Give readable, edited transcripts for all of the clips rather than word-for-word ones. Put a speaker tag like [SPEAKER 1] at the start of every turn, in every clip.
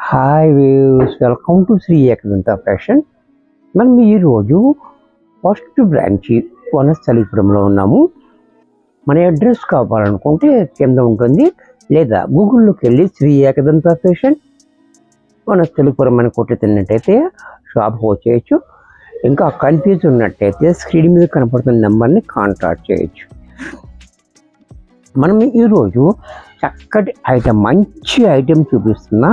[SPEAKER 1] Hi views, welcome to Shri Ekadanta fashion. మనం ఈరోజు first branch వనస్థలిపురంలో ఉన్నాము. మన అడ్రస్ కావాలనుకుంటే కింద ఉంటుంది, లేదా గూగుల్లోకి వెళ్ళి శ్రీ ఏకదంత ఫ్యాషన్ వనస్థలిపురం అని కొట్టి తిన్నట్టయితే షాప్కి వచ్చేయచ్చు. ఇంకా కన్ఫ్యూజ్ ఉన్నట్టయితే స్క్రీన్ మీద కనపడుతున్న నెంబర్ని కాంటాక్ట్ చేయొచ్చు. మనం ఈరోజు చక్కటి ఐటమ్, మంచి ఐటమ్ చూపిస్తున్నా.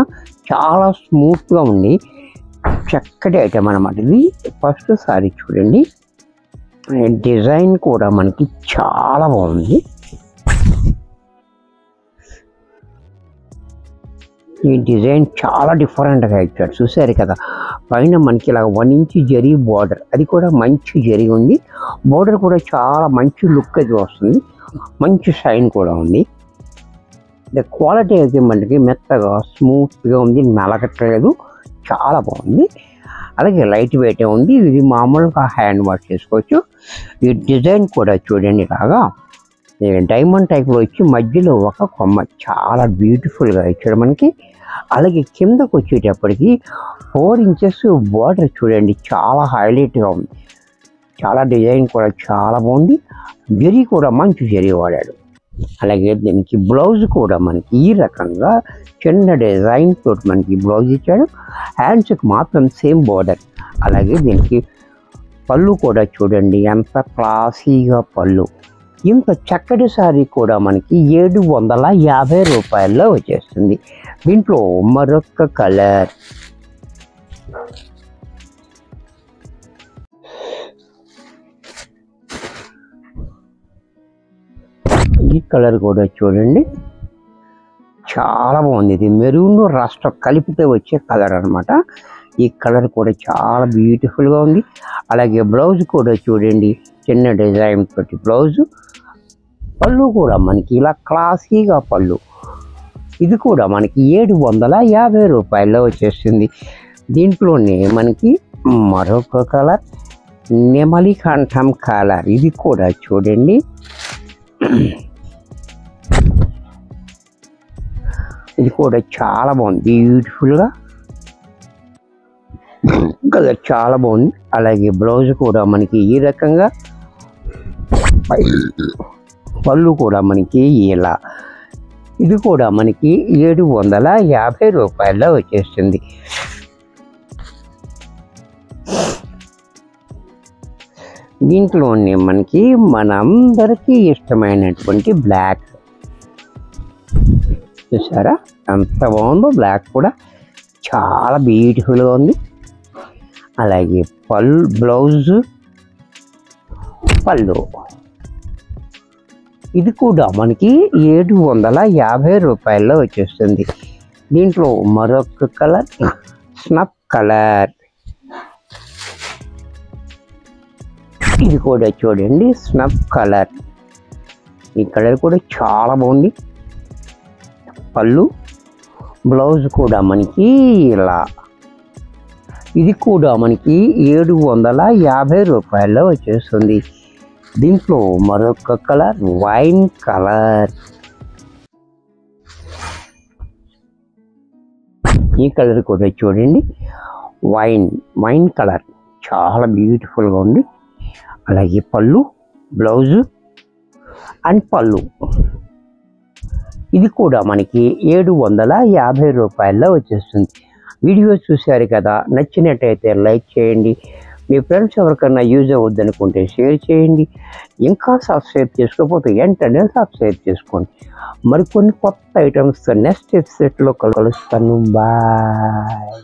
[SPEAKER 1] చాలా స్మూత్గా ఉంది, చక్కటి ఐటమ్ అన్నమాట. ఇది ఫస్ట్ సారీ చూడండి, డిజైన్ కూడా మనకి చాలా బాగుంది. ఈ డిజైన్ చాలా డిఫరెంట్గా ఇచ్చాడు, చూసారు కదా. పైన మనకి ఇలా 1 ఇంచ్ జరీ బార్డర్, అది కూడా మంచి జరీ ఉంది. బార్డర్ కూడా చాలా మంచి లుక్ అది వస్తుంది, మంచి షైన్ కూడా ఉంది. క్వాలిటీ అయితే మనకి మెత్తగా స్మూత్గా ఉంది, నలగట్లేదు, చాలా బాగుంది. అలాగే లైట్ వెయిట్ ఉంది. ఇది మామూలుగా హ్యాండ్ వాష్ చేసుకోవచ్చు. ఈ డిజైన్ కూడా చూడండి, ఇలాగా డైమండ్ టైప్లో వచ్చి మధ్యలో ఒక కొమ్మ చాలా బ్యూటిఫుల్గా ఇచ్చాడు మనకి. అలాగే కిందకు వచ్చేటప్పటికి 4 ఇంచెస్ బార్డర్ చూడండి, చాలా హైలైట్గా ఉంది. చాలా డిజైన్ కూడా చాలా బాగుంది. జరీ కూడా మంచి జరీ వాడాడు. అలాగే దీనికి బ్లౌజ్ కూడా మనకి ఈ రకంగా చిన్న డిజైన్ తోటి మనకి బ్లౌజ్ ఇచ్చాడు. హ్యాండ్స్కి మాత్రం సేమ్ బార్డర్. అలాగే దీనికి పళ్ళు కూడా చూడండి, ఎంత క్లాసీగా పళ్ళు. ఇంత చక్కటి సారీ కూడా మనకి 750 రూపాయల్లో వచ్చేస్తుంది. దీంట్లో మరొక కలర్, ఈ కలర్ కూడా చూడండి, చాలా బాగుంది. ఇది మెరూన్ రస్ట్ కలిపితే వచ్చే కలర్ అనమాట. ఈ కలర్ కూడా చాలా బ్యూటిఫుల్గా ఉంది. అలాగే బ్లౌజ్ కూడా చూడండి, చిన్న డిజైన్ తోటి బ్లౌజు. పళ్ళు కూడా మనకి ఇలా క్లాసీగా పళ్ళు. ఇది కూడా మనకి 750 రూపాయల్లో వచ్చేస్తుంది. దీంట్లోనే మనకి మరొక కలర్, నెమలి కంఠం కలర్. ఇది కూడా చూడండి, ఇది కూడా చాలా బాగుంది, బ్యూటిఫుల్గా కలర్ చాలా బాగుంది. అలాగే బ్లౌజ్ కూడా మనకి ఈ రకంగా, పళ్ళు కూడా మనకి ఇలా. ఇది కూడా మనకి 750 రూపాయల్లో వచ్చేస్తుంది. దీంట్లోనే మనకి మనందరికీ ఇష్టమైనటువంటి బ్లాక్, చూసారా ఎంత బాగుందో. బ్లాక్ కూడా చాలా బ్యూటిఫుల్గా ఉంది. అలాగే బ్లౌజ్, పళ్ళు. ఇది కూడా మనకి 750 రూపాయల్లో వచ్చేస్తుంది. దీంట్లో మరొక కలర్, స్నఫ్ కలర్. ఇది కూడా చూడండి, స్నఫ్ కలర్. ఈ కలర్ కూడా చాలా బాగుంది. పళ్ళు, బ్లౌజ్ కూడా మనకి ఇలా. ఇది కూడా మనకి 750 రూపాయల్లో వచ్చేస్తుంది. దీంట్లో మరొక కలర్, వైన్ కలర్. ఈ కలర్ కూడా చూడండి, వైన్ కలర్, చాలా బ్యూటిఫుల్గా ఉంది. అలాగే పళ్ళు, బ్లౌజు అండ్ పళ్ళు. ఇది కూడా మనకి 750 రూపాయల్లో వచ్చేస్తుంది. వీడియో చూశారు కదా, నచ్చినట్టయితే లైక్ చేయండి. మీ ఫ్రెండ్స్ ఎవరికన్నా యూజ్ అవ్వద్దనుకుంటే షేర్ చేయండి. ఇంకా సబ్స్క్రైబ్ చేసుకోకపోతే వెంటనే సబ్స్క్రైబ్ చేసుకోండి. మరికొన్ని కొత్త ఐటమ్స్తో నెక్స్ట్ ఎపిసోడ్లో కలుస్తాను. బాయ్.